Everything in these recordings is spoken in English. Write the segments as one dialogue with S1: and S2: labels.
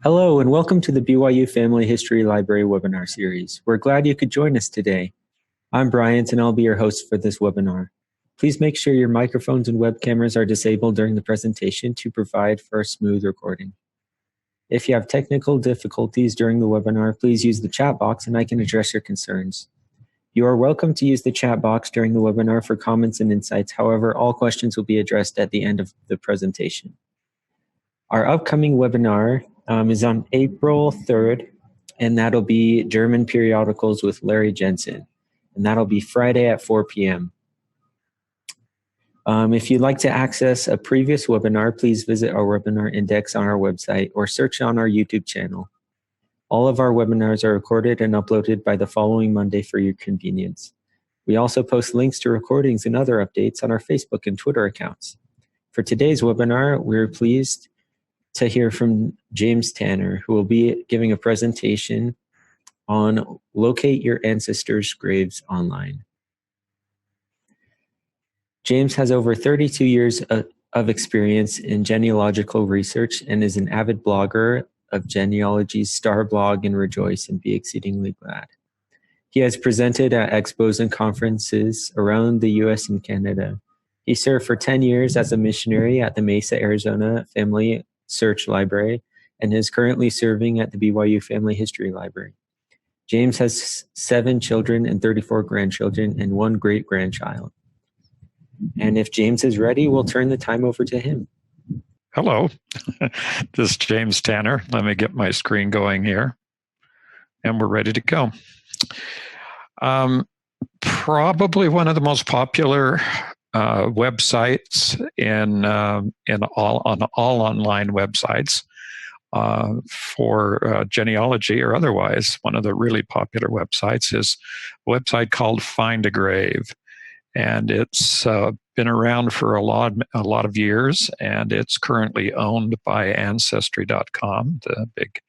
S1: Hello, and welcome to the BYU Family History Library webinar series. We're glad you could join us today. I'm Bryant, and I'll be your host for this webinar. Please make sure your microphones and web cameras are disabled during the presentation to provide for a smooth recording. If you have technical difficulties during the webinar, please use the chat box and I can address your concerns. You are welcome to use the chat box during the webinar for comments and insights. However, all questions will be addressed at the end of the presentation. Our upcoming webinar is on April 3rd, and that'll be German periodicals with Larry Jensen, and that'll be Friday at 4 p.m. If you'd like to access a previous webinar, please visit our webinar index on our website or search on our YouTube channel. All of our webinars are recorded and uploaded by the following Monday for your convenience. We also post links to recordings and other updates on our Facebook and Twitter accounts. For today's webinar, we're pleased to hear from James Tanner, who will be giving a presentation on Locate Your Ancestors' Graves Online. James has over 32 years of experience in genealogical research and is an avid blogger of Genealogy's Star blog and Rejoice and Be Exceedingly Glad. He has presented at expos and conferences around the US and Canada. He served for 10 years as a missionary at the Mesa, Arizona Family Search Library and is currently serving at the BYU Family History Library. James has 7 children and 34 grandchildren and 1 great-grandchild. And if James is ready, we'll turn the time over to him.
S2: Hello, this is James Tanner. Let me get my screen going here, and we're ready to go. Probably one of the most popular websites on all online websites for genealogy or otherwise. One of the really popular websites is a website called Find a Grave, and it's been around for a lot of years, and it's currently owned by Ancestry.com, the big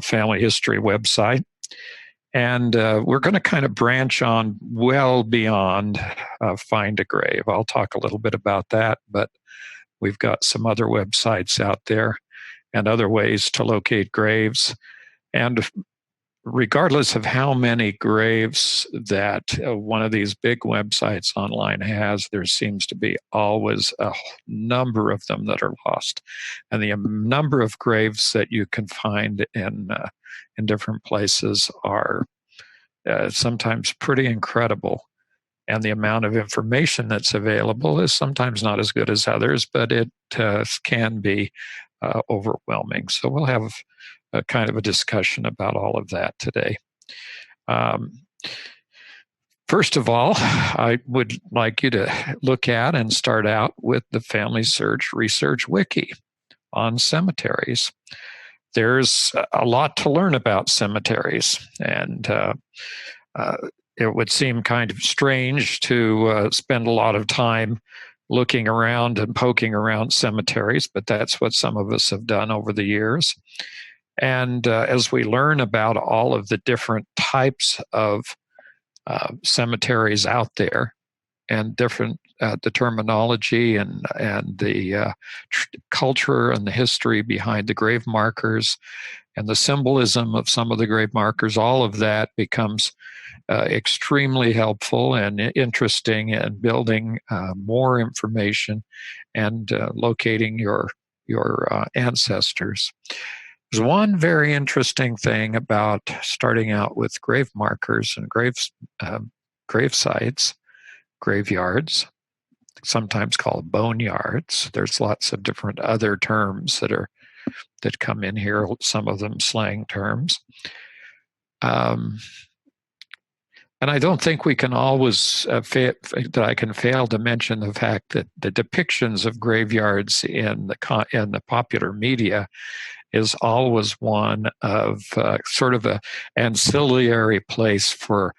S2: family history website. And we're going to kind of branch on well beyond Find a Grave. I'll talk a little bit about that, but we've got some other websites out there and other ways to locate graves. And regardless of how many graves that one of these big websites online has, there seems to be always a number of them that are lost. And the number of graves that you can find in different places are sometimes pretty incredible. And the amount of information that's available is sometimes not as good as others, but it can be overwhelming. So we'll have a kind of a discussion about all of that today. First of all, I would like you to look at and start out with the Family Search Research Wiki on cemeteries. There's a lot to learn about cemeteries, and it would seem kind of strange to spend a lot of time looking around and poking around cemeteries, but that's what some of us have done over the years. And as we learn about all of the different types of cemeteries out there and different the terminology and the culture and the history behind the grave markers and the symbolism of some of the grave markers, all of that becomes extremely helpful and interesting in building more information and locating your ancestors. There's one very interesting thing about starting out with grave markers and grave sites, graveyards, sometimes called boneyards. There's lots of different other terms that come in here, some of them slang terms. And I don't think we can always that I can fail to mention the fact that the depictions of graveyards in the popular media is always one of sort of an ancillary place for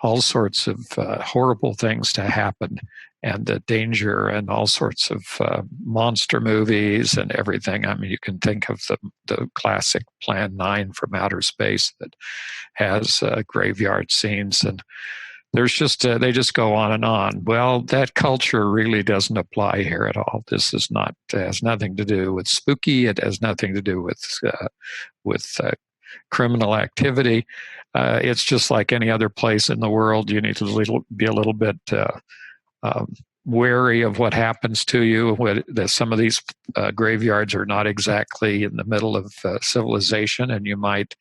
S2: all sorts of horrible things to happen, and the danger and all sorts of monster movies and everything. I mean, you can think of the classic Plan 9 from Outer Space that has graveyard scenes, and there's just they just go on and on. Well, that culture really doesn't apply here at all. This is not has nothing to do with spooky. It has nothing to do with criminal activity. It's just like any other place in the world. You need to be a little bit wary of what happens to you. Some of these graveyards are not exactly in the middle of civilization, and you might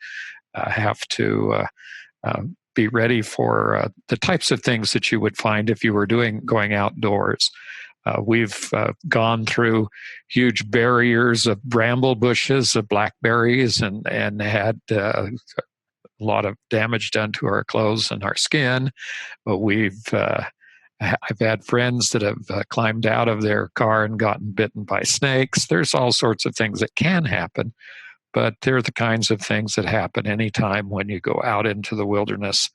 S2: have to be ready for the types of things that you would find if you were going outdoors. We've gone through huge barriers of bramble bushes, of blackberries, and had a lot of damage done to our clothes and our skin. But I've had friends that have climbed out of their car and gotten bitten by snakes. There's all sorts of things that can happen, but they're the kinds of things that happen anytime when you go out into the wilderness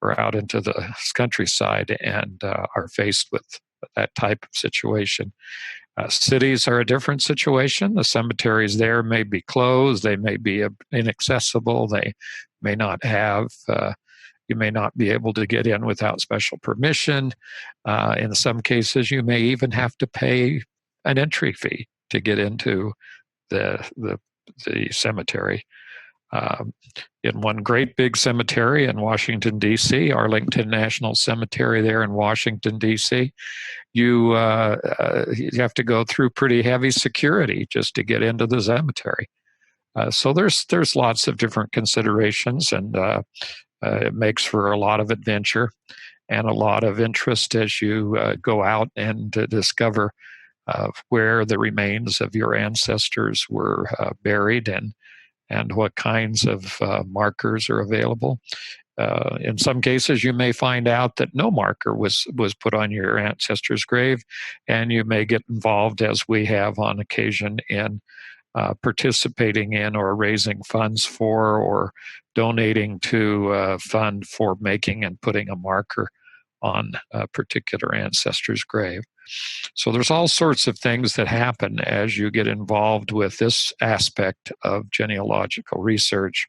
S2: or out into the countryside and are faced with that type of situation. Cities are a different situation. The cemeteries there may be closed. They may be inaccessible. They may not have, you may not be able to get in without special permission. In some cases, you may even have to pay an entry fee to get into the cemetery. In one great big cemetery in Washington, D.C., Arlington National Cemetery there in Washington, D.C., you have to go through pretty heavy security just to get into the cemetery. So there's lots of different considerations, and it makes for a lot of adventure and a lot of interest as you go out and discover where the remains of your ancestors were buried and what kinds of markers are available. In some cases, you may find out that no marker was put on your ancestor's grave, and you may get involved, as we have on occasion, in participating in or raising funds for or donating to a fund for making and putting a marker on a particular ancestor's grave. So there's all sorts of things that happen as you get involved with this aspect of genealogical research.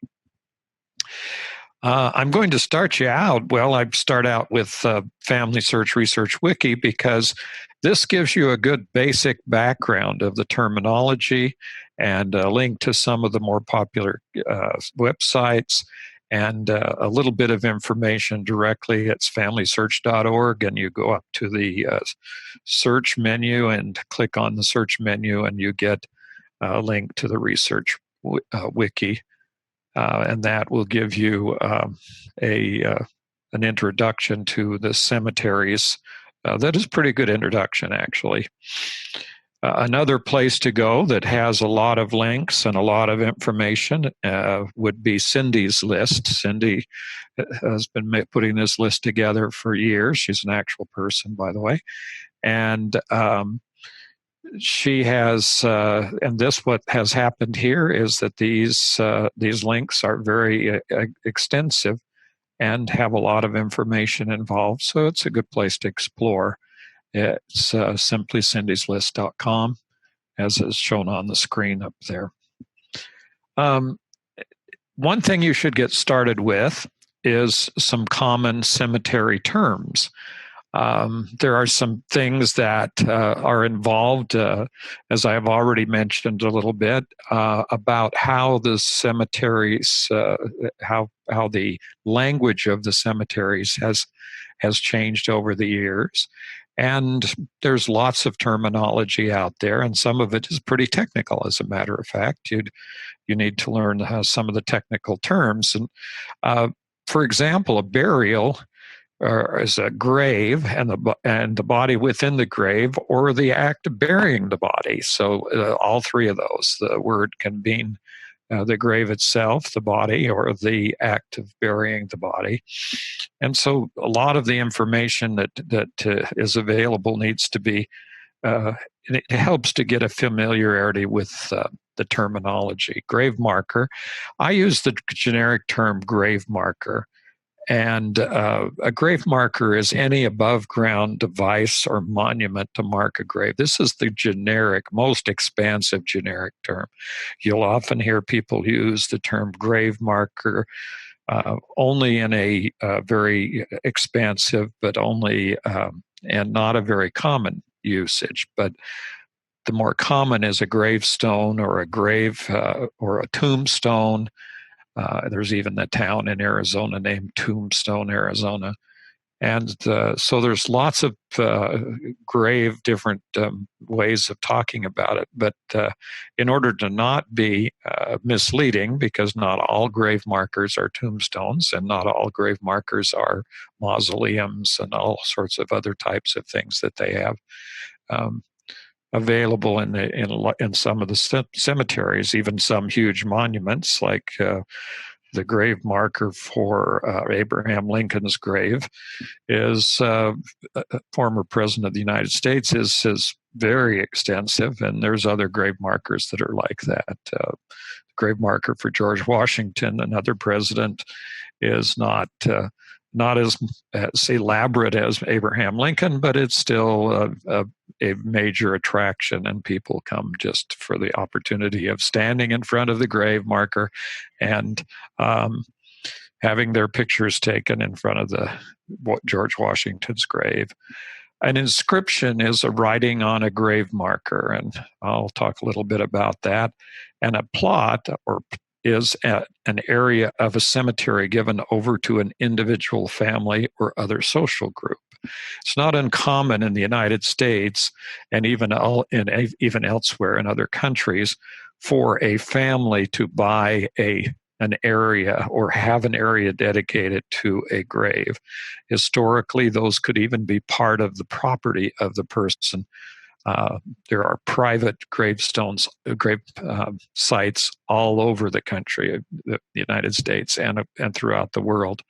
S2: I'm going to start you out. Well, I start out with Family Search Research Wiki because this gives you a good basic background of the terminology and a link to some of the more popular websites and a little bit of information directly. It's familysearch.org, and you go up to the search menu and click on the search menu, and you get a link to the research wiki. And that will give you an introduction to the cemeteries. That is a pretty good introduction, actually. Another place to go that has a lot of links and a lot of information would be Cindy's list. Cindy has been putting this list together for years. She's an actual person, by the way. And she has, and what has happened here is that these links are very extensive and have a lot of information involved. So it's a good place to explore. It's simplycindyslist.com, as is shown on the screen up there. One thing you should get started with is some common cemetery terms. There are some things that are involved, as I have already mentioned a little bit, about how the cemeteries, how the language of the cemeteries has changed over the years. And there's lots of terminology out there, and some of it is pretty technical, as a matter of fact. You need to learn some of the technical terms. And for example, a burial is a grave and the body within the grave, or the act of burying the body. So all three of those. The word can mean the grave itself, the body, or the act of burying the body. And so a lot of the information that is available needs to be, it helps to get a familiarity with the terminology. Grave marker. I use the generic term grave marker. And a grave marker is any above ground device or monument to mark a grave. This is the generic, most expansive generic term. You'll often hear people use the term grave marker only in a very expansive, but only and not a very common usage. But the more common is a gravestone or a grave or a tombstone. There's even a town in Arizona named Tombstone, Arizona. And so there's lots of grave different ways of talking about it. But in order to not be misleading, because not all grave markers are tombstones and not all grave markers are mausoleums and all sorts of other types of things that they have available in some of the cemeteries, even some huge monuments like the grave marker for Abraham Lincoln's grave is former president of the United States is very extensive, and there's other grave markers that are like that. Grave marker for George Washington, another president, is not as elaborate as Abraham Lincoln, but it's still a major attraction, and people come just for the opportunity of standing in front of the grave marker and having their pictures taken in front of the George Washington's grave. An inscription is a writing on a grave marker, and I'll talk a little bit about that. And a plot is an area of a cemetery given over to an individual family or other social group. It's not uncommon in the United States and even elsewhere in other countries for a family to buy an area or have an area dedicated to a grave. Historically, those could even be part of the property of the person. There are private gravestones, grave sites all over the country, the United States, and throughout the world.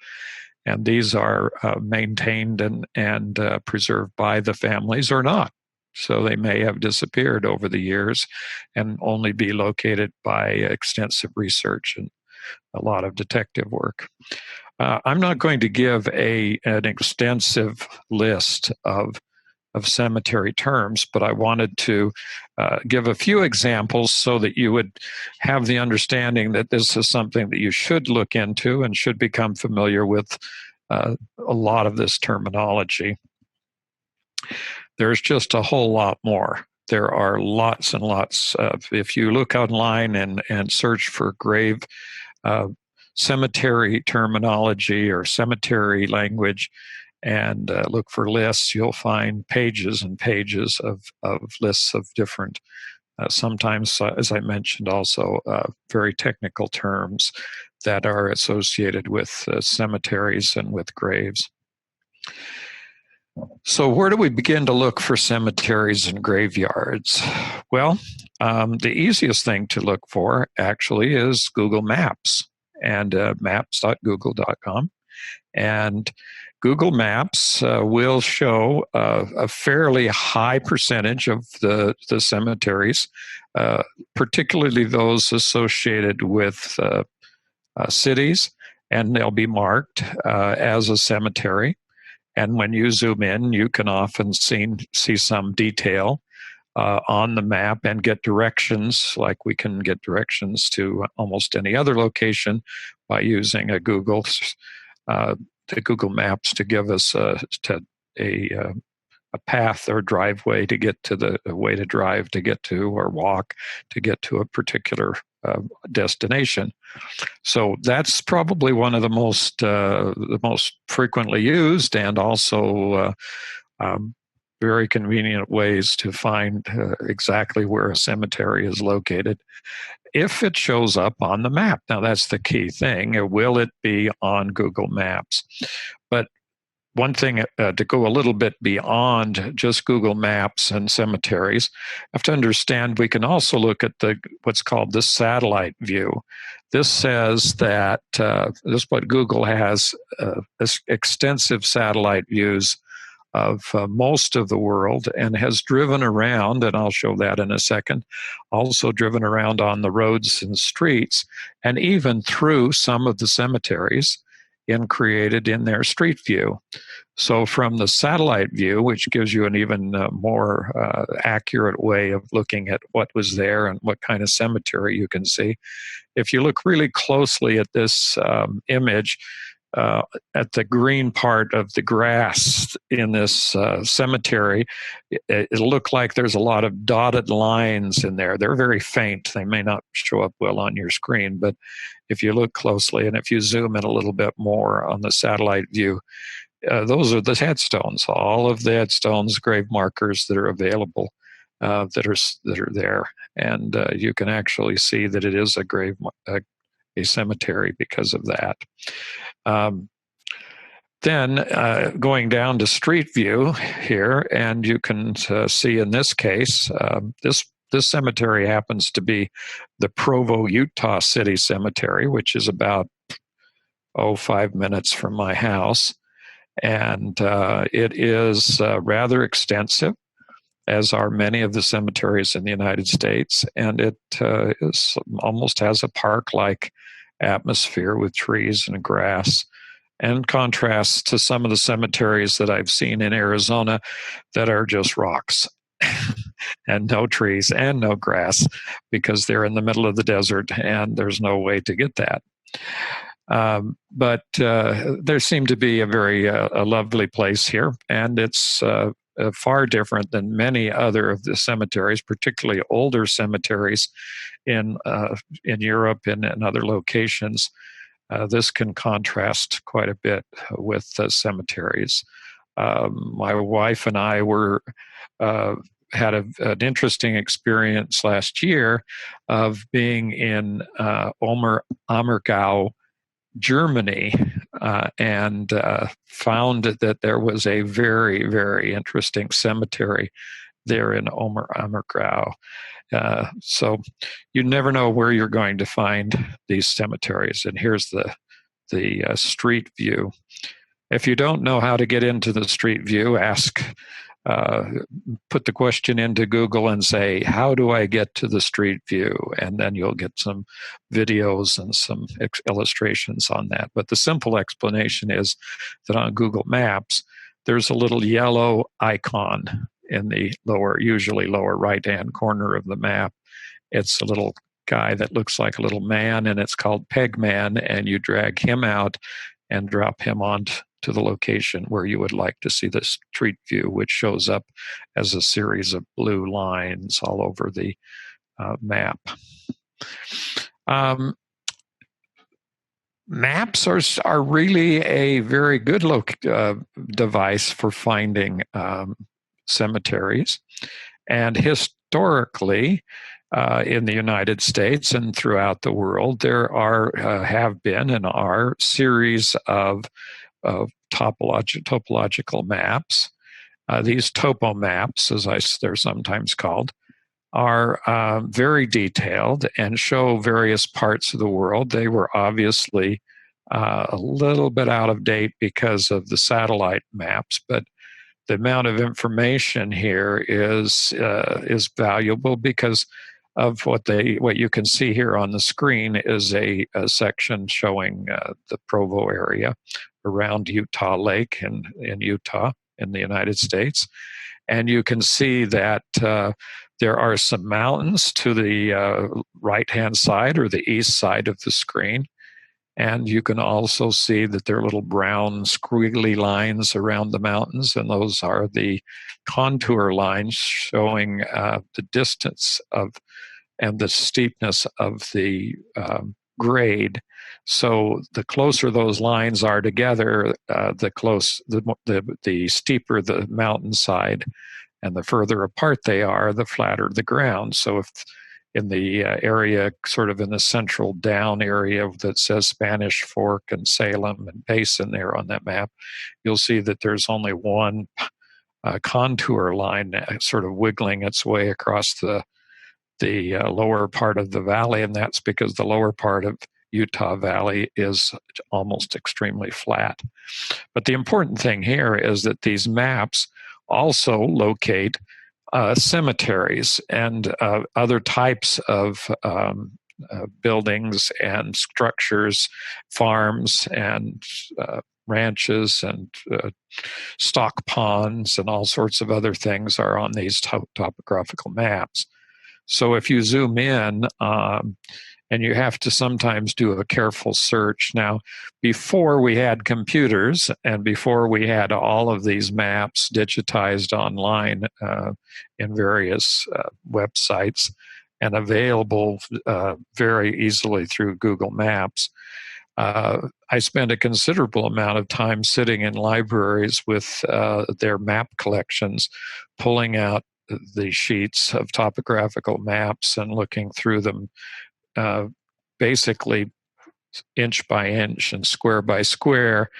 S2: And these are maintained and preserved by the families or not. So they may have disappeared over the years and only be located by extensive research and a lot of detective work. I'm not going to give an extensive list of cemetery terms, but I wanted to give a few examples so that you would have the understanding that this is something that you should look into and should become familiar with a lot of this terminology. There's just a whole lot more. There are lots and lots of, if you look online and search for grave cemetery terminology or cemetery language, and look for lists, you'll find pages and pages of lists of different, sometimes, as I mentioned, also very technical terms that are associated with cemeteries and with graves. So where do we begin to look for cemeteries and graveyards? Well, the easiest thing to look for actually is Google Maps and maps.google.com. And Google Maps will show a fairly high percentage of the cemeteries, particularly those associated with cities, and they'll be marked as a cemetery. And when you zoom in, you can often see some detail on the map and get directions, like we can get directions to almost any other location by using the Google Maps to give us a path or driveway to get to a way to drive to get to, or walk to get to a particular destination. So that's probably one of the most frequently used and also very convenient ways to find exactly where a cemetery is located if it shows up on the map. Now, that's the key thing. Will it be on Google Maps? But one thing to go a little bit beyond just Google Maps and cemeteries, you have to understand we can also look at what's called the satellite view. This says that this is what Google has, extensive satellite views of most of the world, and has driven around, and I'll show that in a second, also driven around on the roads and streets, and even through some of the cemeteries, created in their street view. So from the satellite view, which gives you an even more accurate way of looking at what was there and what kind of cemetery you can see, if you look really closely at this image, at the green part of the grass in this cemetery, it'll look like there's a lot of dotted lines in there. They're very faint. They may not show up well on your screen, but if you look closely and if you zoom in a little bit more on the satellite view, those are the headstones, all of the headstones, grave markers that are available, that are there. And you can actually see that it is a cemetery because of that. Then going down to street view here, and you can see in this case, this cemetery happens to be the Provo, Utah City Cemetery, which is about 5 minutes from my house. And it is rather extensive, as are many of the cemeteries in the United States. And it almost has a park-like atmosphere with trees and grass, and contrasts to some of the cemeteries that I've seen in Arizona that are just rocks and no trees and no grass, because they're in the middle of the desert and there's no way to get that. But there seemed to be a lovely place here, and it's far different than many other of the cemeteries, particularly older cemeteries in Europe and in other locations. This can contrast quite a bit with cemeteries. My wife and I had an interesting experience last year of being in Ammergau, Germany, and found that there was a very, very interesting cemetery there in Ammergau. So you never know where you're going to find these cemeteries. And here's the street view. If you don't know how to get into the street view, put the question into Google and say, how do I get to the street view? And then you'll get some videos and some illustrations on that. But the simple explanation is that on Google Maps, there's a little yellow icon in the usually lower right-hand corner of the map. It's a little guy that looks like a little man, and it's called Pegman, and you drag him out and drop him on to the location where you would like to see the street view, which shows up as a series of blue lines all over the map. Maps are really a very good device for finding cemeteries. And historically, in the United States and throughout the world, there have been and are series of topological maps. These topo maps, as they're sometimes called, are very detailed and show various parts of the world. They were obviously a little bit out of date because of the satellite maps, but the amount of information here is valuable because of what you can see here on the screen is a section showing the Provo area around Utah Lake in Utah in the United States. And you can see that there are some mountains to the right-hand side or the east side of the screen. And you can also see that there are little brown squiggly lines around the mountains, and those are the contour lines showing the distance and the steepness of the grade. So the closer those lines are together, the steeper the mountainside, and the further apart they are, the flatter the ground. So if in the area, sort of in the central down area that says Spanish Fork and Salem and Payson there on that map, you'll see that there's only one contour line sort of wiggling its way across the lower part of the valley, and that's because the lower part of Utah Valley is almost extremely flat. But the important thing here is that these maps also locate cemeteries and other types of buildings and structures, farms and ranches and stock ponds and all sorts of other things are on these topographical maps. So if you zoom in, and you have to sometimes do a careful search. Now, before we had computers and before we had all of these maps digitized online in various websites and available very easily through Google Maps, I spent a considerable amount of time sitting in libraries with their map collections, pulling out the sheets of topographical maps and looking through them basically inch by inch and square by square,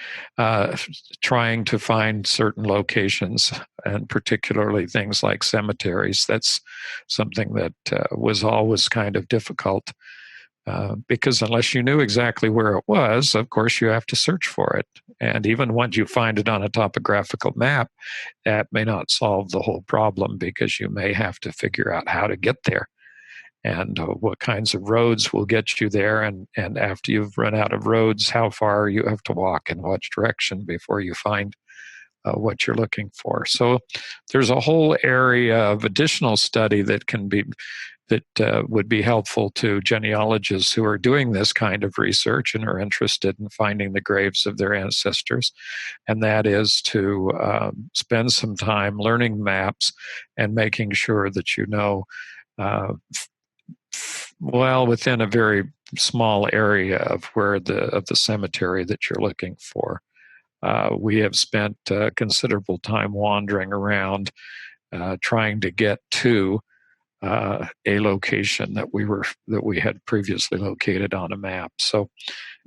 S2: trying to find certain locations, and particularly things like cemeteries. That's something that was always kind of difficult because unless you knew exactly where it was, of course, you have to search for it. And even once you find it on a topographical map, that may not solve the whole problem because you may have to figure out how to get there and what kinds of roads will get you there. And after you've run out of roads, how far you have to walk in which direction before you find what you're looking for. So there's a whole area of additional study that would be helpful to genealogists who are doing this kind of research and are interested in finding the graves of their ancestors. And that is to spend some time learning maps and making sure that you know well within a very small area of where the cemetery that you're looking for. We have spent considerable time wandering around trying to get to a location that we had previously located on a map. So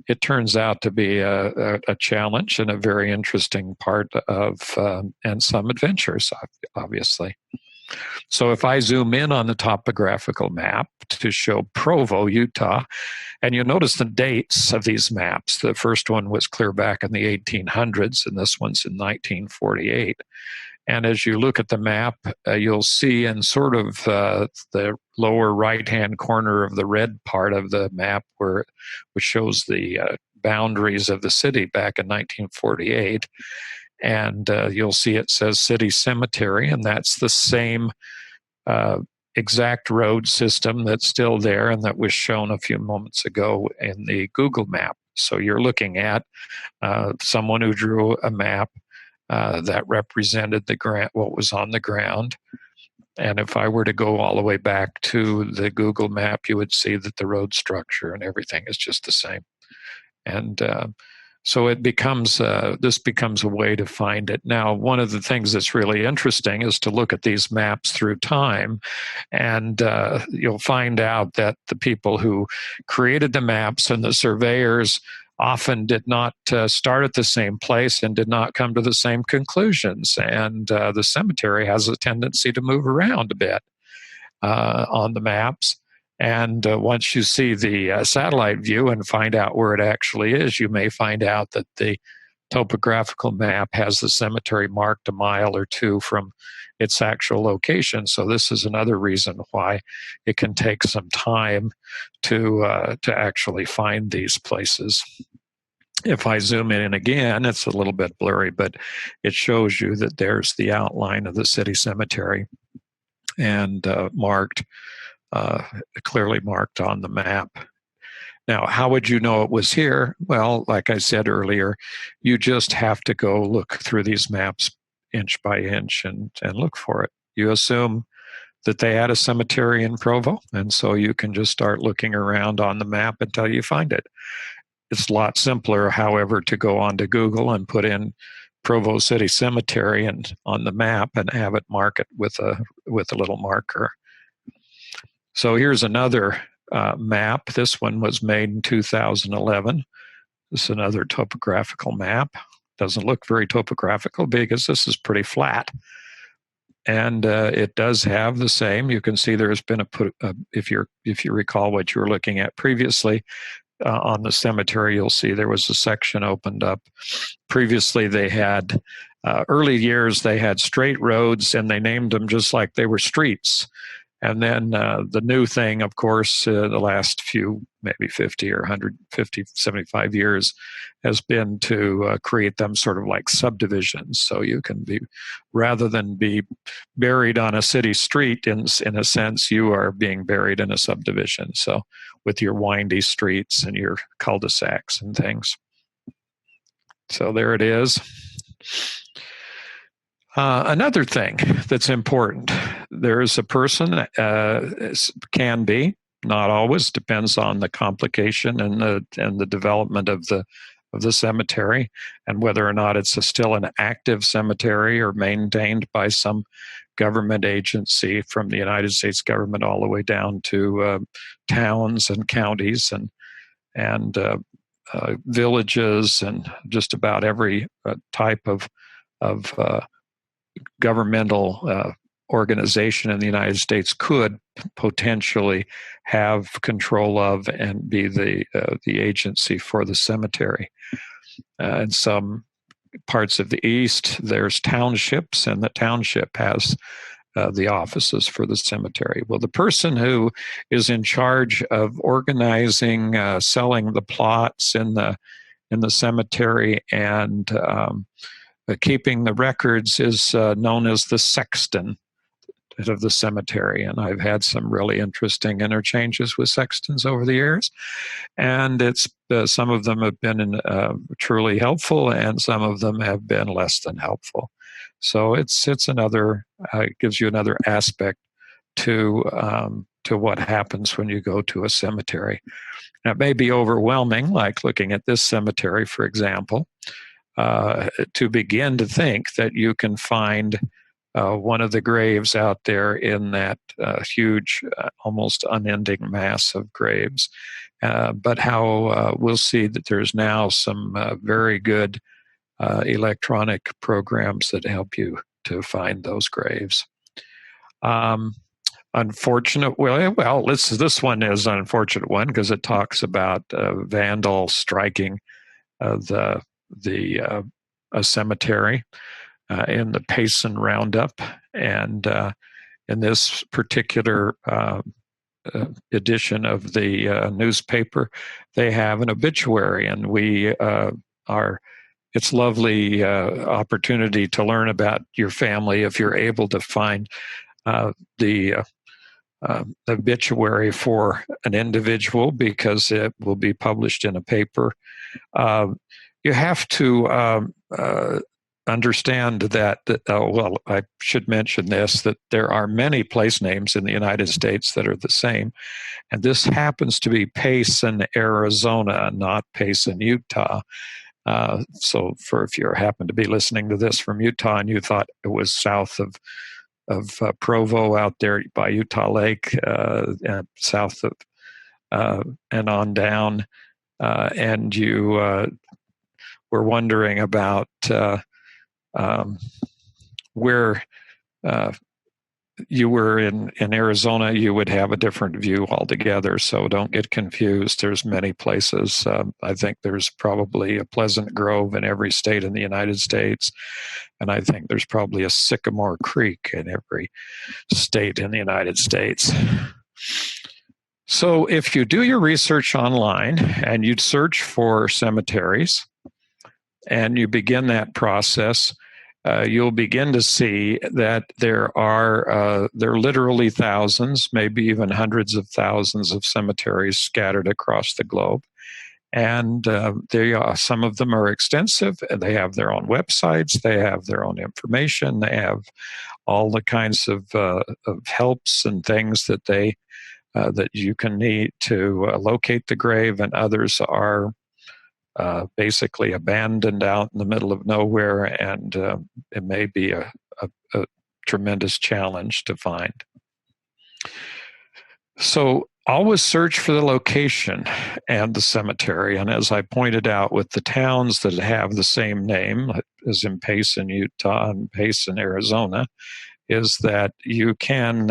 S2: it turns out to be a challenge and a very interesting part of and some adventures, obviously. So if I zoom in on the topographical map to show Provo, Utah, and you'll notice the dates of these maps. The first one was clear back in the 1800s, and this one's in 1948. And as you look at the map, you'll see in sort of the lower right-hand corner of the red part of the map, which shows the boundaries of the city back in 1948. And you'll see it says City Cemetery, and that's the same exact road system that's still there and that was shown a few moments ago in the Google map. So you're looking at someone who drew a map that represented what was on the ground. And if I were to go all the way back to the Google map, you would see that the road structure and everything is just the same. And so this becomes a way to find it. Now, one of the things that's really interesting is to look at these maps through time, and you'll find out that the people who created the maps and the surveyors often did not start at the same place and did not come to the same conclusions. And the cemetery has a tendency to move around a bit on the maps. And once you see the satellite view and find out where it actually is, you may find out that the topographical map has the cemetery marked a mile or two from its actual location. So this is another reason why it can take some time to actually find these places. If I zoom in again, it's a little bit blurry, but it shows you that there's the outline of the city cemetery and clearly marked on the map. Now, how would you know it was here? Well, like I said earlier, you just have to go look through these maps inch by inch and look for it. You assume that they had a cemetery in Provo, and so you can just start looking around on the map until you find it. It's a lot simpler, however, to go onto Google and put in Provo City Cemetery and on the map and have it mark it with a little marker. So here's another map. This one was made in 2011. This is another topographical map. Doesn't look very topographical because this is pretty flat. And it does have the same. You can see there's been if you recall what you were looking at previously, on the cemetery, you'll see there was a section opened up. Previously, they had, early years, they had straight roads and they named them just like they were streets. And then the new thing, of course, the last few, maybe 50 or 150, 75 years, has been to create them sort of like subdivisions. So you can be, rather than be buried on a city street, in a sense, you are being buried in a subdivision. So with your windy streets and your cul-de-sacs and things. So there it is. Another thing that's important, there's a person, can be, not always, depends on the complication and the development of the cemetery, and whether or not it's still an active cemetery or maintained by some government agency, from the United States government all the way down to towns and counties and villages, and just about every type of governmental organization in the United States could potentially have control of and be the agency for the cemetery. In some parts of the East, there's townships, and the township has the offices for the cemetery. Well, the person who is in charge of organizing, selling the plots in the cemetery, and keeping the records is known as the sexton of the cemetery. And I've had some really interesting interchanges with sextons over the years. And it's some of them have been truly helpful, and some of them have been less than helpful. So it's another, gives you another aspect to what happens when you go to a cemetery. Now, it may be overwhelming, like looking at this cemetery, for example, to begin to think that you can find one of the graves out there in that huge, almost unending mass of graves. But how we'll see that there's now some very good electronic programs that help you to find those graves. Unfortunate, well, this one is an unfortunate one because it talks about vandal striking a cemetery in the Payson Roundup, and in this particular edition of the newspaper, they have an obituary, and it's lovely opportunity to learn about your family if you're able to find the obituary for an individual, because it will be published in a paper. You have to understand that, well, I should mention this, that there are many place names in the United States that are the same. And this happens to be Payson, Arizona, not Payson, Utah. So if you happen to be listening to this from Utah and you thought it was south of Provo out there by Utah Lake, and south of and on down, and you were wondering about where you were in Arizona, you would have a different view altogether. So don't get confused. There's many places. I think there's probably a Pleasant Grove in every state in the United States. And I think there's probably a Sycamore Creek in every state in the United States. So if you do your research online and you search for cemeteries and you begin that process, you'll begin to see that there are literally thousands, maybe even hundreds of thousands of cemeteries scattered across the globe. And some of them are extensive. They have their own websites. They have their own information. They have all the kinds of helps and things that that you can need to locate the grave, and others are basically abandoned out in the middle of nowhere, and it may be a tremendous challenge to find. So always search for the location and the cemetery. And as I pointed out, with the towns that have the same name, as in Payson, Utah, and Payson, Arizona, is that you can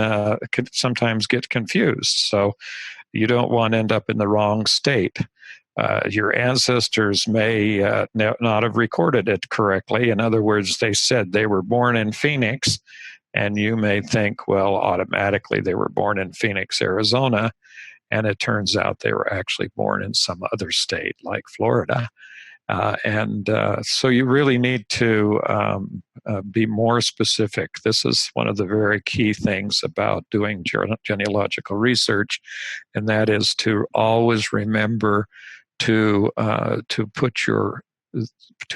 S2: sometimes get confused. So you don't want to end up in the wrong state. Your ancestors may not have recorded it correctly. In other words, they said they were born in Phoenix And you may think, well, automatically they were born in Phoenix, Arizona, and it turns out they were actually born in some other state like Florida. So you really need to be more specific. This is one of the very key things about doing genealogical research, and that is to always remember to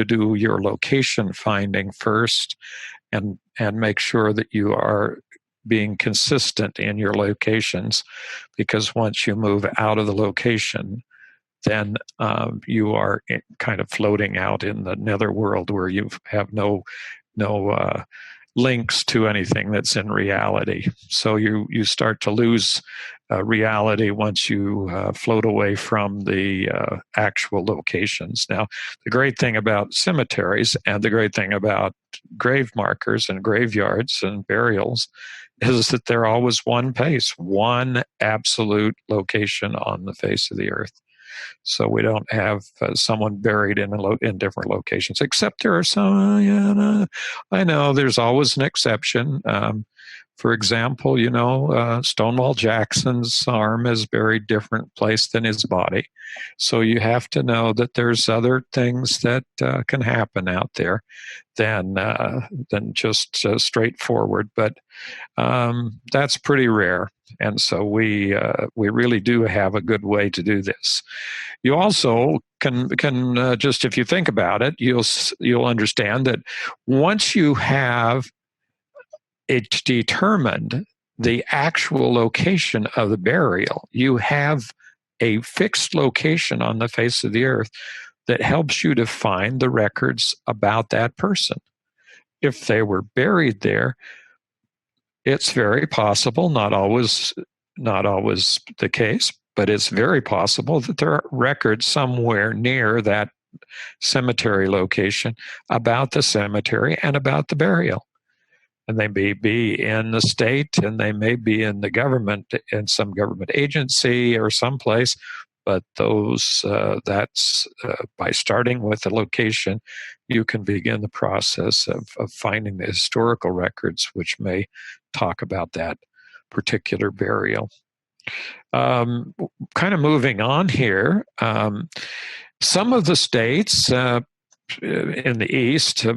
S2: do your location finding first, and make sure that you are being consistent in your locations, because once you move out of the location, then you are kind of floating out in the netherworld where you have no links to anything that's in reality. So you start to lose reality once you float away from the actual locations. Now, the great thing about cemeteries and the great thing about grave markers and graveyards and burials is that they're always one place, one absolute location on the face of the earth. So we don't have someone buried in different locations, except there are some, I know there's always an exception. For example, Stonewall Jackson's arm is buried different place than his body. So you have to know that there's other things that can happen out there than just straightforward. But that's pretty rare. And so we really do have a good way to do this. You also can just, if you think about it, you'll understand that once you have determined the actual location of the burial, you have a fixed location on the face of the earth that helps you to find the records about that person. If they were buried there, it's very possible, not always the case, but it's very possible that there are records somewhere near that cemetery location about the cemetery and about the burial. And they may be in the state, and they may be in the government, in some government agency or someplace. But that's by starting with the location, you can begin the process of finding the historical records, which may talk about that particular burial. Kind of moving on here, some of the states in the East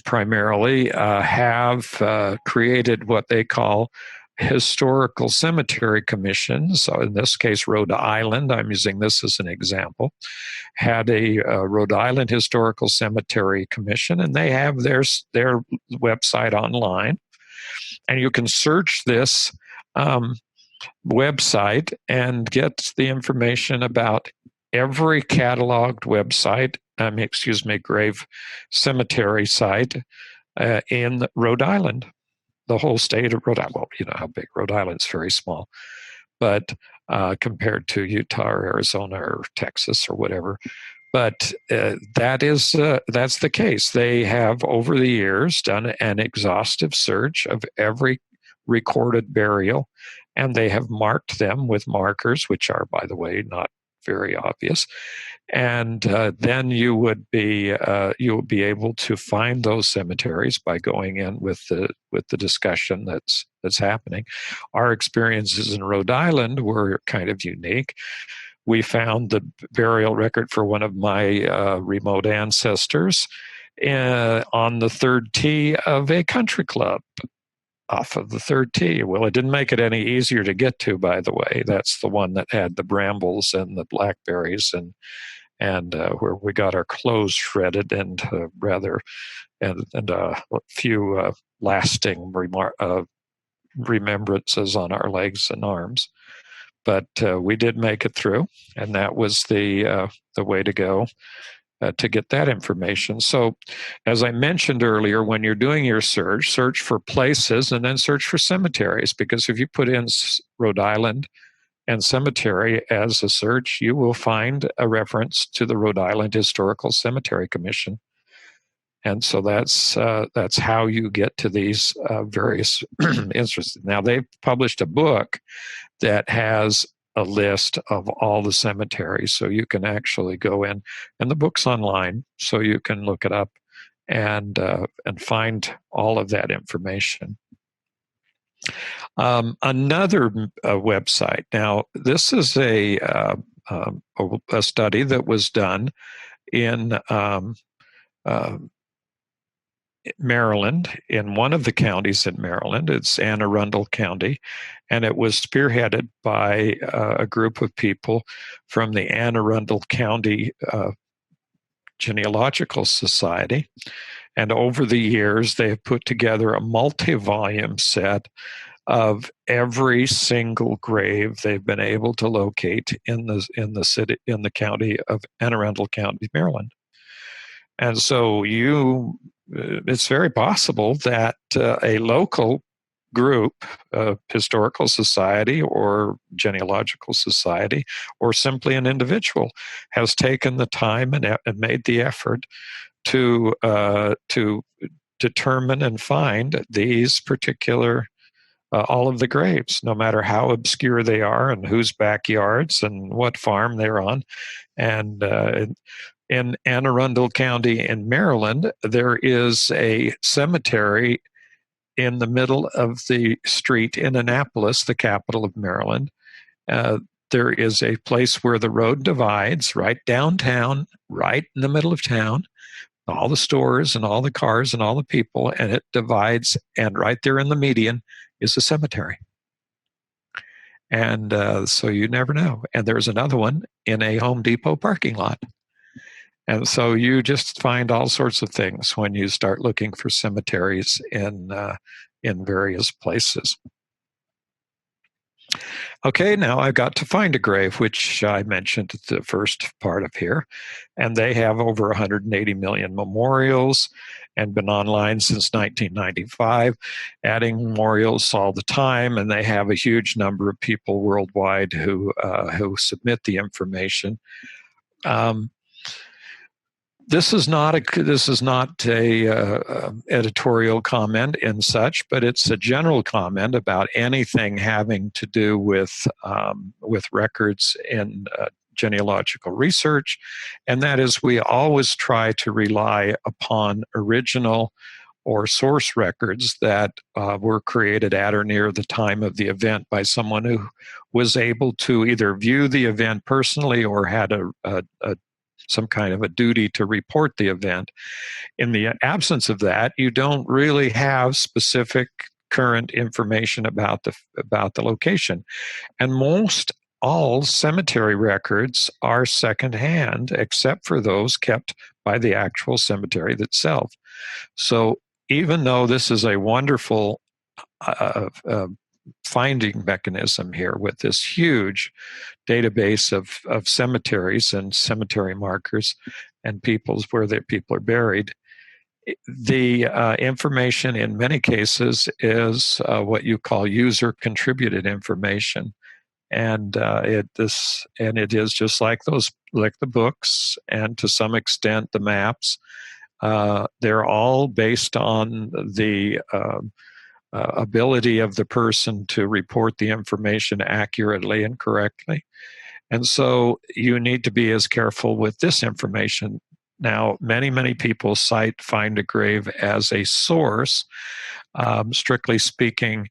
S2: primarily have created what they call historical cemetery commissions. So in this case, Rhode Island, I'm using this as an example, had a Rhode Island Historical Cemetery Commission, and they have their website online. And you can search this website and get the information about every cataloged website, grave cemetery site in Rhode Island, the whole state of Rhode Island. Well, you know how big Rhode Island's very small, but compared to Utah or Arizona or Texas or whatever. But that's the case. They have over the years done an exhaustive search of every recorded burial, and they have marked them with markers, which are, by the way, not very obvious. And then you would be able to find those cemeteries by going in with the discussion that's happening. Our experiences in Rhode Island were kind of unique. We found the burial record for one of my remote ancestors on the third tee of a country club. Off of the third tee. Well, it didn't make it any easier to get to, by the way. That's the one that had the brambles and the blackberries and where we got our clothes shredded and a few lasting remembrances on our legs and arms. But we did make it through, and that was the way to go. To get that information. So, as I mentioned earlier, when you're doing your search for places and then search for cemeteries, because if you put in Rhode Island and cemetery as a search, you will find a reference to the Rhode Island Historical Cemetery Commission. And so that's how you get to these various interests. Now, they've published a book that has a list of all the cemeteries, so you can actually go in, and the book's online, so you can look it up and find all of that information. Another website. Now, this is a study that was done in Maryland, in one of the counties in Maryland. It's Anne Arundel County, and it was spearheaded by a group of people from the Anne Arundel County Genealogical Society. And over the years, they have put together a multi-volume set of every single grave they've been able to locate in the county of Anne Arundel County, Maryland. And so it's very possible that a local group, historical society or genealogical society, or simply an individual, has taken the time and made the effort to determine and find these particular all of the graves, no matter how obscure they are and whose backyards and what farm they're on. And in Anne Arundel County in Maryland, there is a cemetery in the middle of the street in Annapolis, the capital of Maryland. There is a place where the road divides right downtown, right in the middle of town, all the stores and all the cars and all the people, and it divides, and right there in the median is a cemetery. And so you never know. And there's another one in a Home Depot parking lot. And so you just find all sorts of things when you start looking for cemeteries in various places. Okay, now I've got to find a grave, which I mentioned at the first part of here. And they have over 180 million memorials and been online since 1995, adding memorials all the time. And they have a huge number of people worldwide who submit the information. This is not a editorial comment in such, but it's a general comment about anything having to do with records in genealogical research, and that is we always try to rely upon original or source records that were created at or near the time of the event by someone who was able to either view the event personally or had some kind of a duty to report the event. In the absence of that, you don't really have specific current information about the location. And most all cemetery records are secondhand, except for those kept by the actual cemetery itself. So even though this is a wonderful finding mechanism here with this huge database of cemeteries and cemetery markers and where their people are buried, the information in many cases is what you call user contributed information, and it is just like the books and to some extent the maps. They're all based on the ability of the person to report the information accurately and correctly. And so you need to be as careful with this information. Now, many people cite Find a Grave as a source. Strictly speaking,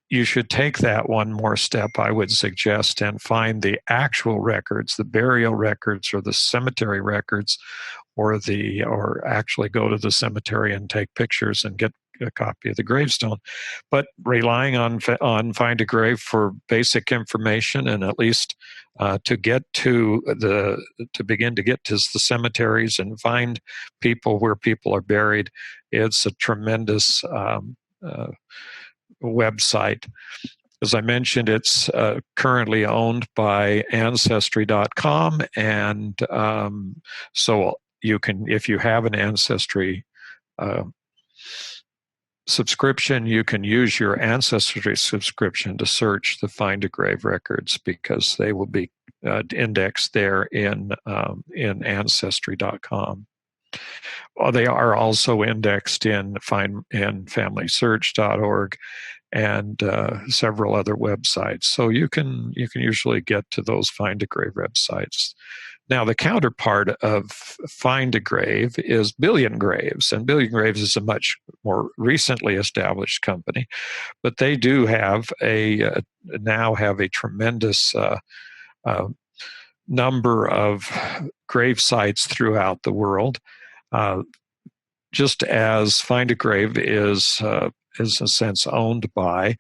S2: you should take that one more step, I would suggest, and find the actual records, the burial records or the cemetery records, or actually go to the cemetery and take pictures and get a copy of the gravestone. But relying on Find a Grave for basic information and at least to begin to get to the cemeteries and find people where people are buried, it's a tremendous website. As I mentioned, it's currently owned by Ancestry.com, and so you can, if you have an Ancestry subscription, you can use your Ancestry subscription to search the Find a Grave records, because they will be indexed there in Ancestry.com. Well, they are also indexed in FamilySearch.org and several other websites. So you can usually get to those Find a Grave websites. Now, the counterpart of Find a Grave is BillionGraves, and BillionGraves is a much more recently established company, but they do have now have a tremendous number of grave sites throughout the world. Just as Find a Grave is in a sense owned by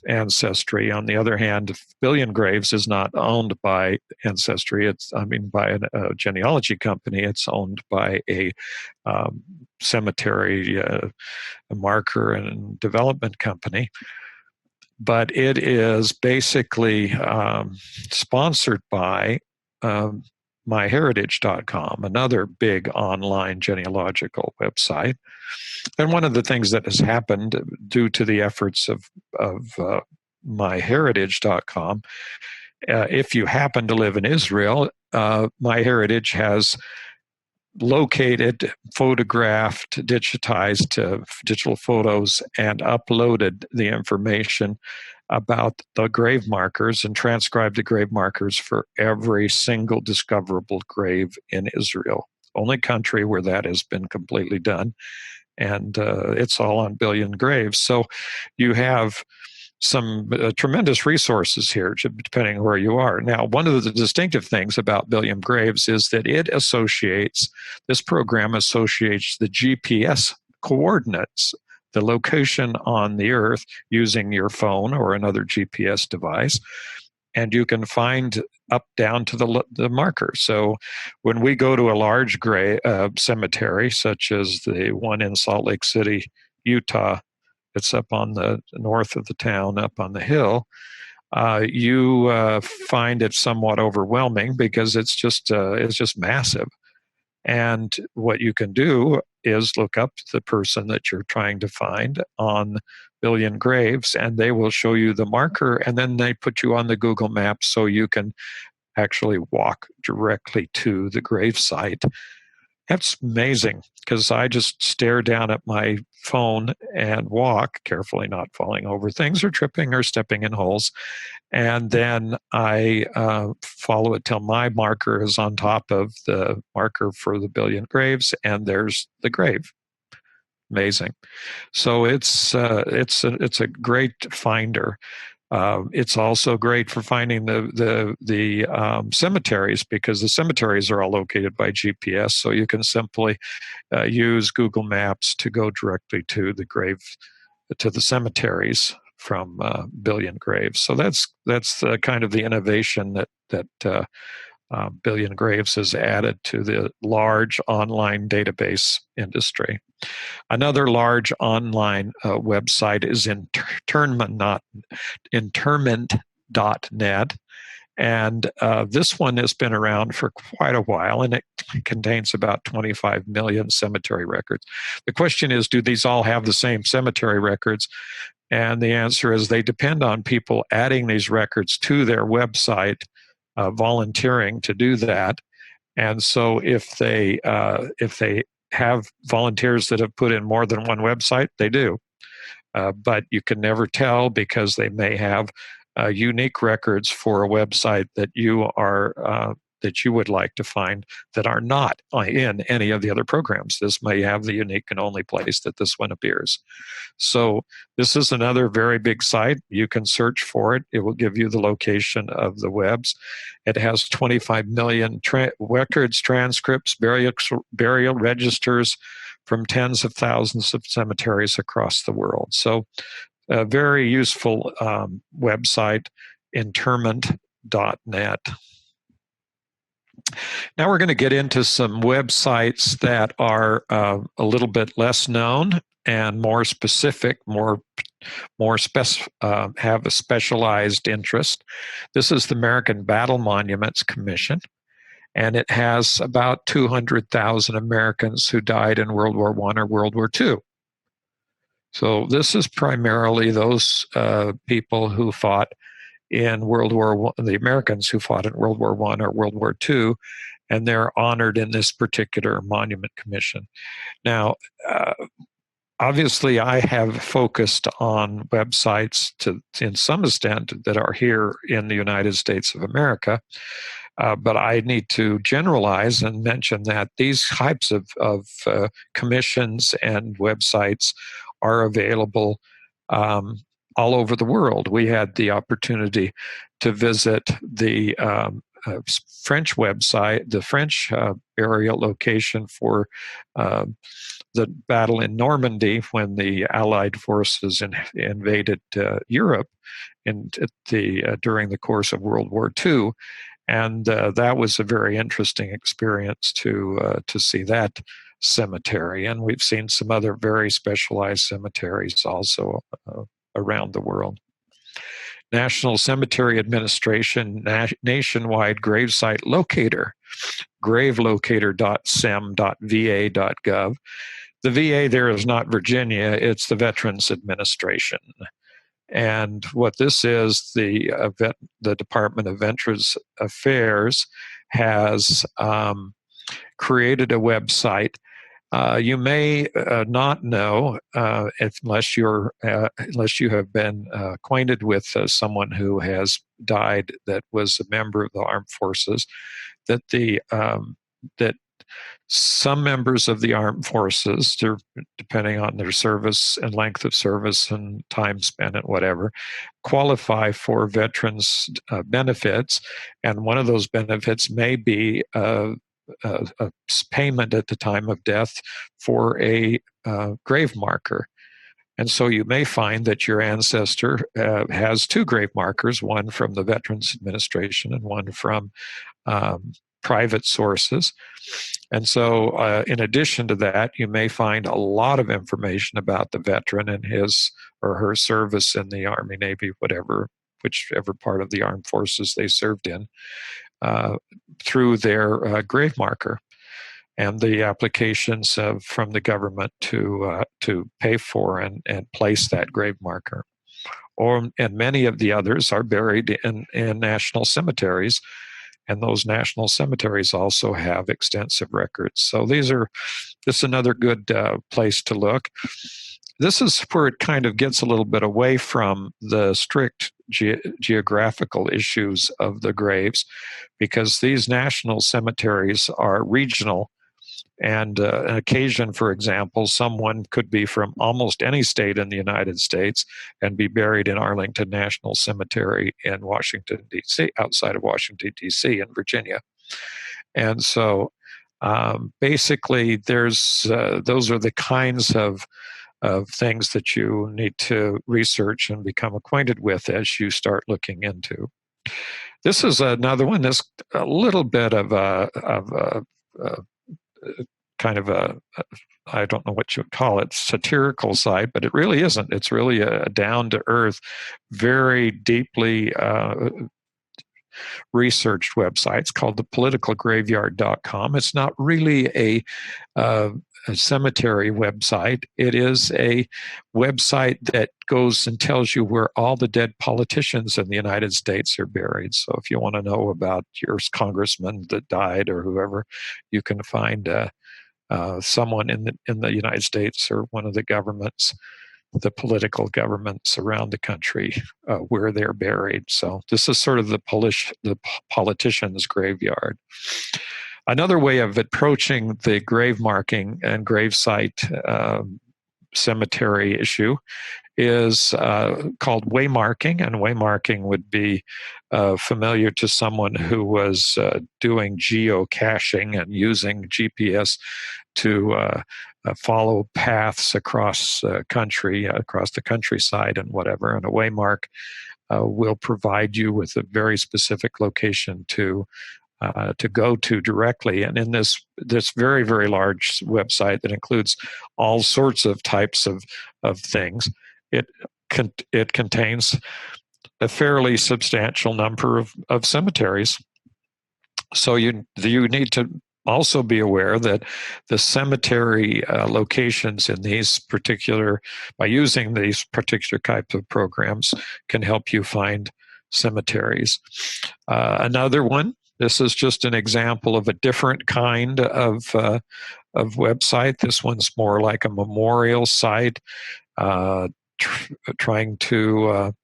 S2: Ancestry. On the other hand, BillionGraves is not owned by Ancestry. By a genealogy company. It's owned by a cemetery, a marker and development company. But it is basically sponsored by myheritage.com, another big online genealogical website. And one of the things that has happened due to the efforts of myheritage.com, if you happen to live in Israel, MyHeritage has located, photographed, digitized digital photos, and uploaded the information about the grave markers and transcribed the grave markers for every single discoverable grave in Israel. Only country where that has been completely done. And it's all on BillionGraves. So you have some tremendous resources here, depending on where you are. Now, one of the distinctive things about BillionGraves is that this program associates the GPS coordinates, the location on the Earth, using your phone or another GPS device, and you can find up down to the marker. So when we go to a large cemetery, such as the one in Salt Lake City, Utah, it's up on the north of the town, up on the hill, you find it somewhat overwhelming because it's just massive. And what you can do is look up the person that you're trying to find on BillionGraves, and they will show you the marker, and then they put you on the Google Maps so you can actually walk directly to the grave site. That's amazing, because I just stare down at my phone and walk, carefully not falling over things or tripping or stepping in holes. And then I follow it till my marker is on top of the marker for the BillionGraves, and there's the grave. Amazing. So it's a great finder. It's also great for finding the cemeteries, because the cemeteries are all located by GPS. So you can simply use Google Maps to go directly to the cemeteries from BillionGraves. So that's kind of the innovation that BillionGraves has added to the large online database industry. Another large online website is interment.net. And this one has been around for quite a while, and it contains about 25 million cemetery records. The question is, do these all have the same cemetery records? And the answer is they depend on people adding these records to their website, volunteering to do that. And so if they have volunteers that have put in more than one website, they do. But you can never tell, because they may have unique records for a website that you would like to find that are not in any of the other programs. This may have the unique and only place that this one appears. So this is another very big site. You can search for it. It will give you the location of the webs. It has 25 million records, transcripts, burial registers from tens of thousands of cemeteries across the world. So a very useful website, interment.net. Now we're going to get into some websites that are a little bit less known and more specific, have a specialized interest. This is the American Battle Monuments Commission, and it has about 200,000 Americans who died in World War I or World War II. So this is primarily those people who fought in World War I, the Americans who fought in World War I or World War II, and they're honored in this particular monument commission. Now, obviously, I have focused on websites in some extent that are here in the United States of America, but I need to generalize and mention that these types of commissions and websites are available all over the world. We had the opportunity to visit the French website, the French burial location for the battle in Normandy when the Allied forces invaded Europe during the course of World War II. And that was a very interesting experience to see that cemetery. And we've seen some other very specialized cemeteries also around the world. National Cemetery Administration nationwide gravesite locator, gravelocator.sem.va.gov. The VA there is not Virginia, it's the Veterans Administration. And what this is, the Department of Veterans Affairs has created a website. You may not know, unless you have been acquainted with someone who has died that was a member of the armed forces, that that some members of the armed forces, depending on their service and length of service and time spent and whatever, qualify for veterans benefits, and one of those benefits may be a payment at the time of death for a grave marker. And so you may find that your ancestor has two grave markers, one from the Veterans Administration and one from private sources. And so in addition to that, you may find a lot of information about the veteran and his or her service in the Army, Navy, whichever part of the armed forces they served in, through their grave marker and the applications from the government to pay for and place that grave marker. And many of the others are buried in national cemeteries, and those national cemeteries also have extensive records. So this is another good place to look. This is where it kind of gets a little bit away from the strict geographical issues of the graves, because these national cemeteries are regional. And an occasion, for example, someone could be from almost any state in the United States and be buried in Arlington National Cemetery in Washington, D.C., outside of Washington, D.C., in Virginia. And so basically, those are the kinds of things that you need to research and become acquainted with as you start looking into. This is another one that's a little bit of a kind of I don't know what you would call it, satirical side, but it really isn't. It's really a down-to-earth, very deeply researched website. It's called thepoliticalgraveyard.com. It's not really a cemetery website. It is a website that goes and tells you where all the dead politicians in the United States are buried. So if you want to know about your congressman that died or whoever, you can find someone in the United States or one of the governments, the political governments around the country, where they're buried. So this is sort of the politician's graveyard. Another way of approaching the grave marking and gravesite cemetery issue is called waymarking, and waymarking would be familiar to someone who was doing geocaching and using GPS to follow paths across the countryside and whatever. And a waymark will provide you with a very specific location to go to directly. And in this very, very large website that includes all sorts of types of things, it contains a fairly substantial number of cemeteries. So you need to also be aware that the cemetery locations in by using these particular types of programs, can help you find cemeteries. Another one This is just an example of a different kind of website. This one's more like a memorial site, trying to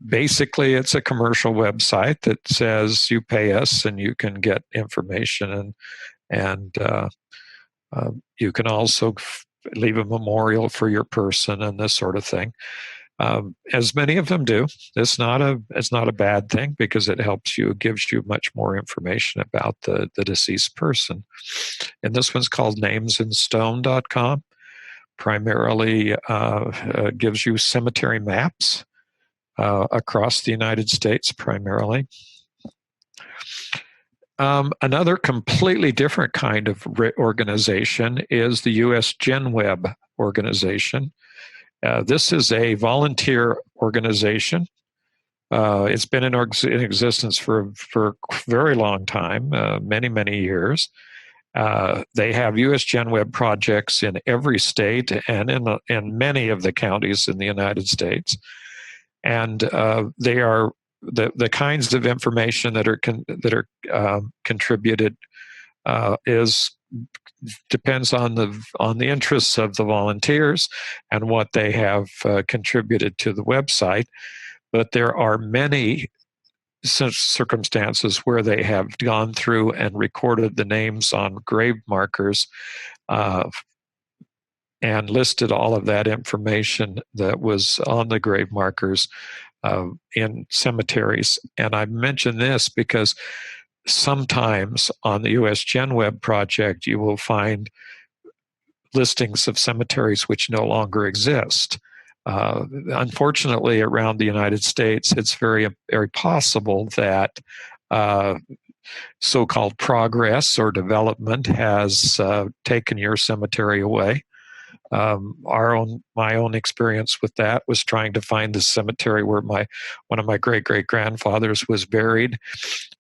S2: basically, it's a commercial website that says you pay us and you can get information, and you can also leave a memorial for your person and this sort of thing. As many of them do. It's not a bad thing, because it gives you much more information about the deceased person. And this one's called namesandstone.com. Primarily gives you cemetery maps across the United States, primarily. Another completely different kind of organization is the USGenWeb organization. This is a volunteer organization. It's been in existence for a very long time, many years. They have USGenWeb projects in every state and in many of the counties in the United States. And they are the kinds of information that are contributed depends on the interests of the volunteers and what they have contributed to the website. But there are many circumstances where they have gone through and recorded the names on grave markers and listed all of that information that was on the grave markers in cemeteries. And I mention this because sometimes on the USGenWeb project, you will find listings of cemeteries which no longer exist. Unfortunately, around the United States, it's very possible that so-called progress or development has taken your cemetery away. My own experience with that was trying to find the cemetery where one of my great-great-grandfathers was buried,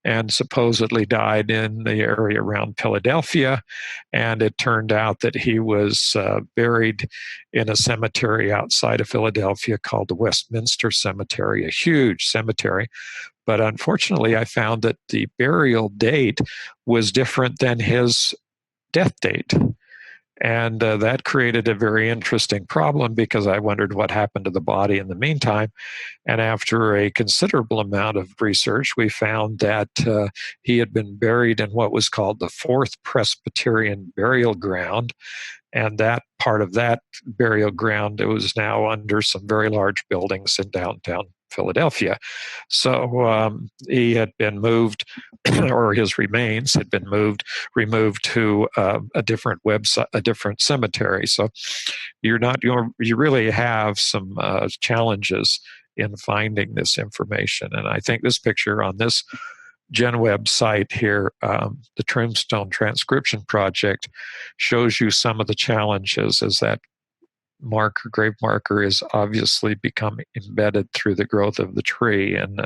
S2: and supposedly died in the area around Philadelphia. And it turned out that he was buried in a cemetery outside of Philadelphia called the Westminster Cemetery, a huge cemetery. But unfortunately, I found that the burial date was different than his death date. And that created a very interesting problem, because I wondered what happened to the body in the meantime. And after a considerable amount of research, we found that he had been buried in what was called the Fourth Presbyterian Burial Ground. And that part of that burial ground, it was now under some very large buildings in downtown Philadelphia. So he had been moved, or his remains had been removed to a different website, a different cemetery. So you really have some challenges in finding this information. And I think this picture on this GenWeb site here, the Tombstone Transcription Project, shows you some of the challenges, as that grave marker is obviously become embedded through the growth of the tree and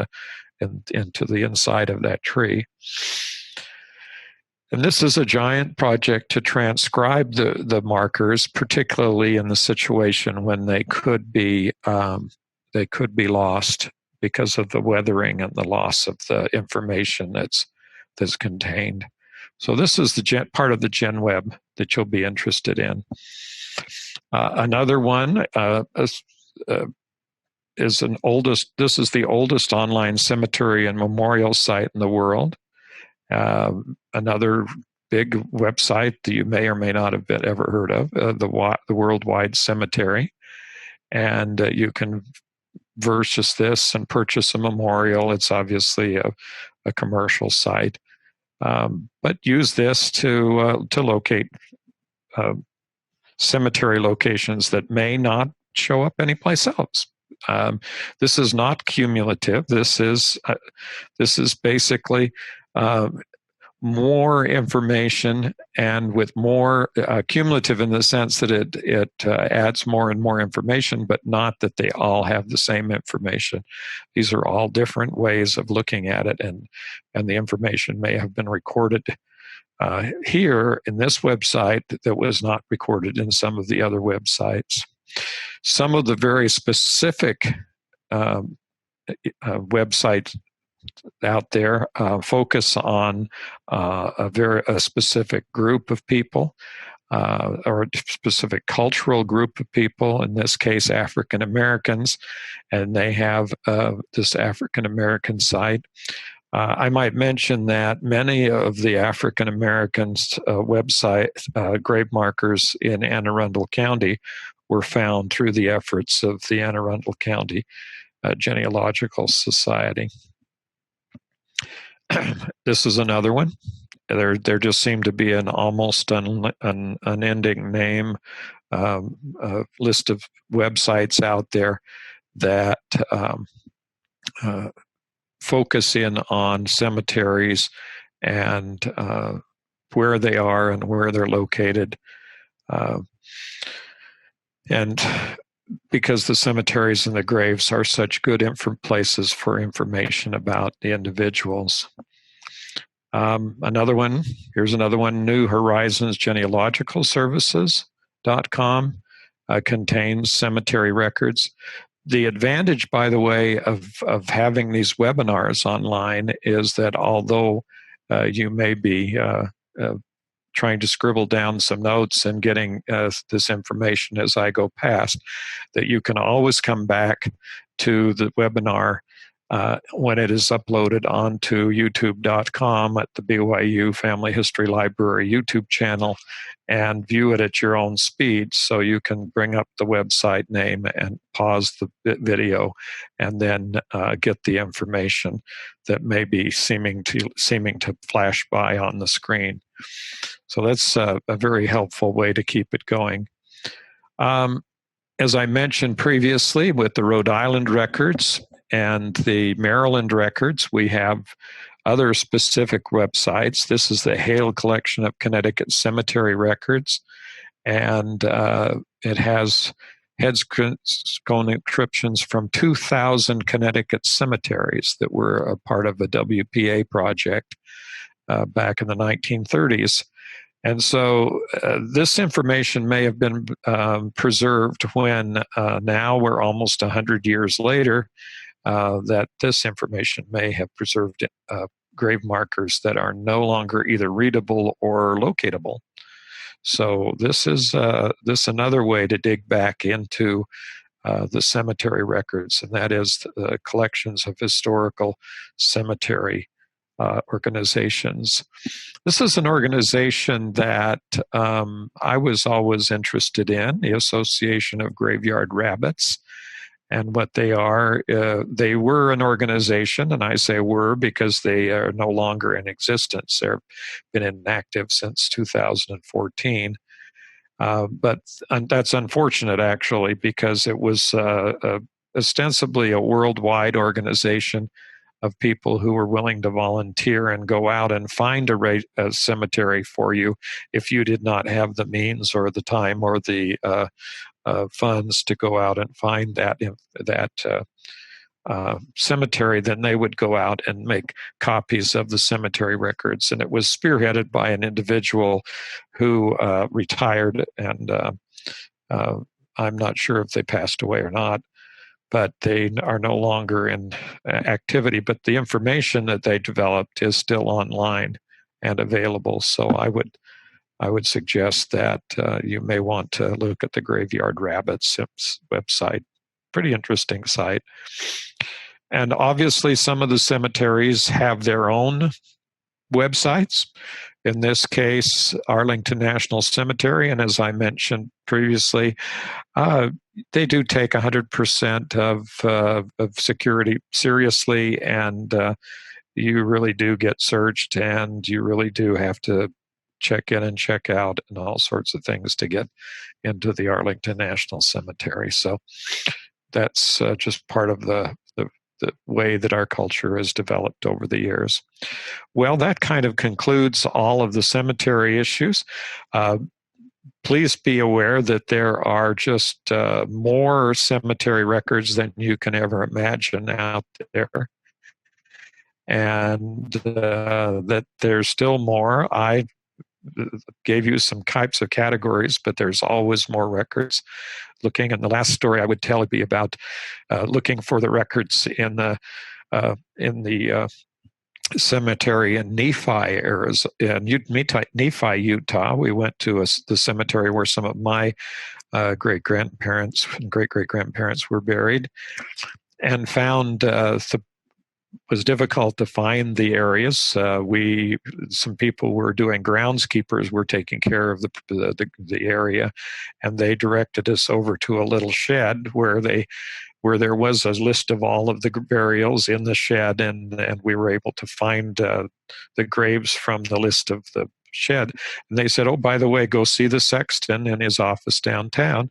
S2: into the inside of that tree. And this is a giant project to transcribe the markers, particularly in the situation when they could be lost because of the weathering and the loss of the information that's contained. So this is the part of the GenWeb that you'll be interested in. Another one is this is the oldest online cemetery and memorial site in the world. Another big website that you may or may not have ever heard of, the Worldwide Cemetery. And you can purchase this and purchase a memorial. It's obviously a commercial site, but use this to locate cemetery locations that may not show up anyplace else. This is not cumulative. This is basically more information, and with more cumulative in the sense that it adds more and more information, but not that they all have the same information. These are all different ways of looking at it, and the information may have been recorded here in this website that was not recorded in some of the other websites. Some of the very specific websites out there focus on a specific group of people, or a specific cultural group of people, in this case African Americans, and they have this African American site. I might mention that many of the African Americans' website grave markers in Anne Arundel County were found through the efforts of the Anne Arundel County Genealogical Society. This is another one. There just seemed to be an almost unending name list of websites out there that focus in on cemeteries and where they are and where they're located. And because the cemeteries and the graves are such good places for information about the individuals. Another one, here's another one, New Horizons Genealogical Services.com contains cemetery records. The advantage, by the way, of having these webinars online is that although you may be trying to scribble down some notes and getting this information as I go past, that you can always come back to the webinar when it is uploaded onto youtube.com at the BYU Family History Library YouTube channel and view it at your own speed. So you can bring up the website name and pause the video and then get the information that may be seeming to flash by on the screen. So that's a very helpful way to keep it going. As I mentioned previously, with the Rhode Island records and the Maryland records, we have other specific websites. This is the Hale Collection of Connecticut Cemetery Records, and it has head-stone inscriptions from 2,000 Connecticut cemeteries that were a part of a WPA project back in the 1930s. And so this information may have been preserved when now we're almost 100 years later, that this information may have preserved grave markers that are no longer either readable or locatable. So this is another way to dig back into the cemetery records, and that is the collections of historical cemetery organizations. This is an organization that I was always interested in, the Association of Graveyard Rabbits. And what they are, they were an organization, and I say were because they are no longer in existence. They've been inactive since 2014. But that's unfortunate, actually, because it was ostensibly a worldwide organization of people who were willing to volunteer and go out and find a cemetery for you if you did not have the means or the time or the funds to go out and find that cemetery. Then they would go out and make copies of the cemetery records. And it was spearheaded by an individual who retired, and I'm not sure if they passed away or not, but they are no longer in activity. But the information that they developed is still online and available. So I would suggest that you may want to look at the Graveyard Rabbits website. Pretty interesting site. And obviously some of the cemeteries have their own websites. In this case, Arlington National Cemetery, and as I mentioned previously, they do take 100% of security seriously, and you really do get searched, and you really do have to check in and check out and all sorts of things to get into the Arlington National Cemetery. So that's just part of the way that our culture has developed over the years. Well, that kind of concludes all of the cemetery issues. Please be aware that there are just more cemetery records than you can ever imagine out there, and that there's still more. I gave you some types of categories, but there's always more records. Looking, and the last story I would tell would be about looking for the records in the in the cemetery in Nephi, Nephi, Utah. We went to the cemetery where some of my great-grandparents and great-great-grandparents were buried, and found was difficult to find the areas. Some people were doing groundskeepers, were taking care of the area, and they directed us over to a little shed where there was a list of all of the burials in the shed, and we were able to find the graves from the list of the shed. And they said, "Oh, by the way, go see the sexton in his office downtown."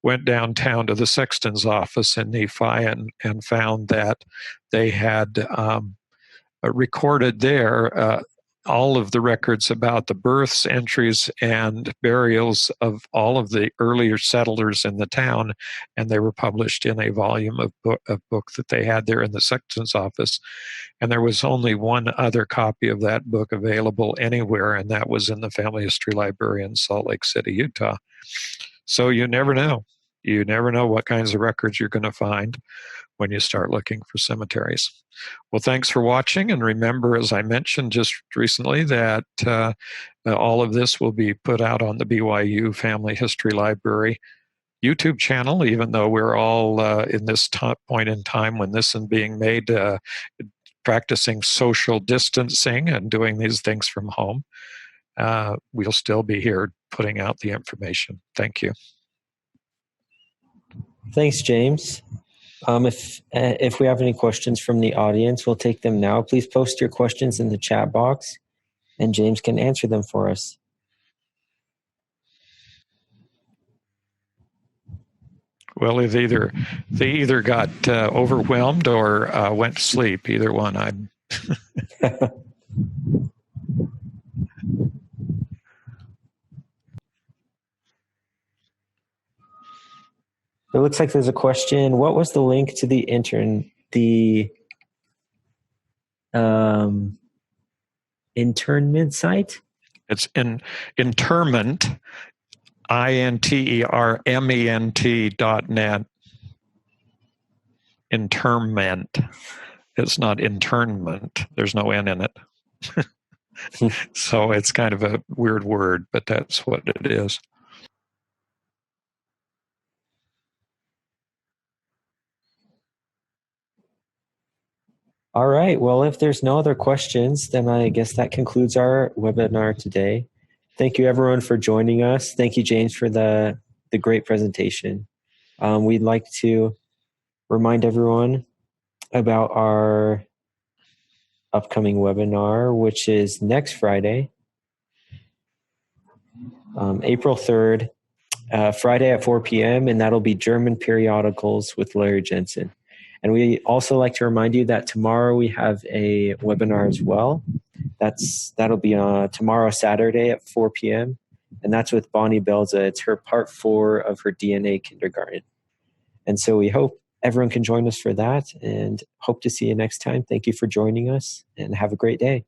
S2: Went downtown to the sexton's office in Nephi and found that they had recorded there all of the records about the births, entries, and burials of all of the earlier settlers in the town, and they were published in a volume of book that they had there in the sexton's office. And there was only one other copy of that book available anywhere, and that was in the Family History Library in Salt Lake City, Utah. So you never know. You never know what kinds of records you're going to find when you start looking for cemeteries. Well, thanks for watching. And remember, as I mentioned just recently, that all of this will be put out on the BYU Family History Library YouTube channel, even though we're all in this point in time when this is being made, practicing social distancing and doing these things from home. We'll still be here putting out the information. Thank you.
S1: Thanks, James. If we have any questions from the audience, we'll take them now. Please post your questions in the chat box, and James can answer them for us.
S2: Well, they either got overwhelmed or went to sleep. Either one.
S1: It looks like there's a question. What was the link to the internment site?
S2: It's interment, interment.net. Interment. It's not internment. There's no N in it. So it's kind of a weird word, but that's what it is.
S1: All right. Well, if there's no other questions, then I guess that concludes our webinar today. Thank you, everyone, for joining us. Thank you, James, for the great presentation. We'd like to remind everyone about our upcoming webinar, which is next Friday, April 3rd, Friday at 4 p.m., and that'll be German periodicals with Larry Jensen. And we also like to remind you that tomorrow we have a webinar as well. That'll be tomorrow, Saturday at 4 p.m., and that's with Bonnie Belza. It's her part 4 of her DNA kindergarten. And so we hope everyone can join us for that, and hope to see you next time. Thank you for joining us, and have a great day.